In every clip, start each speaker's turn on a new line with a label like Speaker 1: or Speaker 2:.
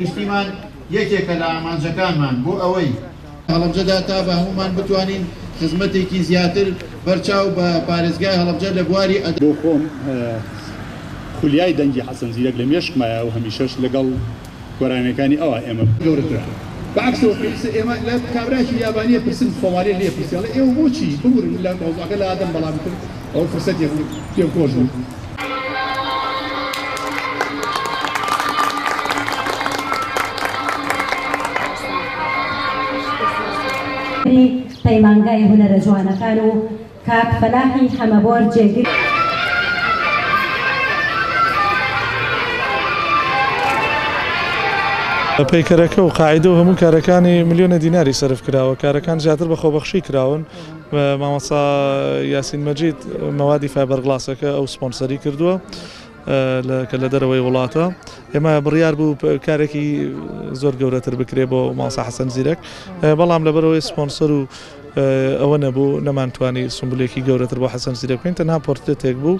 Speaker 1: گشتیمان یەکێکە لە ئامانجەکانمان بۆ ئەوەی هەڵەبجەدا تا بە هەمومان بتوانین خزمەتێکی زیاتر بەرچاو بە پارێزگای هەڵەبجە لە بواری
Speaker 2: بۆ خۆم خولیای دەنگی حەسەن زیرەک لە مێشکمایە و هەمیشەش لەگەڵ گۆرانەکانی ئەوە ئێمە گەورەترە. بەعکسەوە ئێمە لە کابراایکی یابانیە پرسن خۆماری لێ پرسیڵە ئێوە بۆچی ببورن لە مۆزوعەکە لە ئادەم بەڵام کرد ئەو فرسەتێک پێم خۆش بوو.
Speaker 3: پەیمانگای هونەرە جوانەکان و کاک فەلاحی هەمەبۆر جێگیر
Speaker 4: پەیکەرەکە و قاعدە و هەموو کارەکانی ملیۆنە دیناری سەرف کراوە کارەکان زیاتر بە خۆبەخشی کراون مامۆستا یاسین مەجید مەوادی فایبەرگڵاسەکە ئەو سپۆنسەری کردووە کە لە دەرەوەی وڵاتە ئێمە بڕیار بوو کارێکی زۆر گەورەتر بکرێ بۆ مامۆستا حەسەن زیرەک بەڵام لەبەرەوەی سپۆنسەر و ئەوە نەبوو نەمانتوانی سمبولێکی گەورەتر بۆ حەسەن زیرەک بکەین تەنها پۆرترێتێک بوو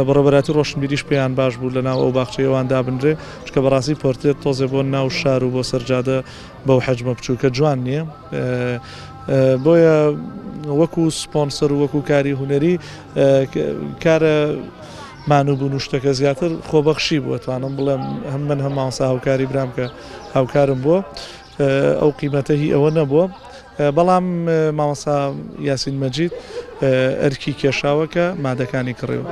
Speaker 4: بەڕێوەبەراتی ڕۆشنبیریش پێیان باش بوو لەناو ئەو باخچەیەوان دابنرێ چکە بەڕاستی پۆرترێت تۆزێ بۆ ناو شار و بۆ سەرجادە بەو حەجمە بچووکە جوان نییە بۆیە وەکو سپۆنسەر و وەکو کاری هونەری کارە مانووبوون و شتەکە زیاتر خۆبەخشی بووە توانم بڵێم هەم من هەم مامۆستا هاوکاری برام کە هاوکارم بووە ئەو قیمەتە هی ئەوە نەبووە بەڵام مامۆستا یاسین مەجید ئەرکی کێشاوەکە مادەکانی کڕێوە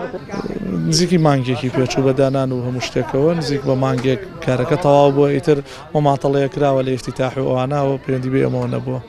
Speaker 4: نزیکی مانگێکی پێچوو بە دانان و هەموو شتێکەوە نزیک بە مانگێک کارەکە تەواو بووە ئیتر مۆماتەڵەیە کراوە لە ئیفتیتاحی ئەواناوە پەیوەندی بێ ئەمەوە نەبووە.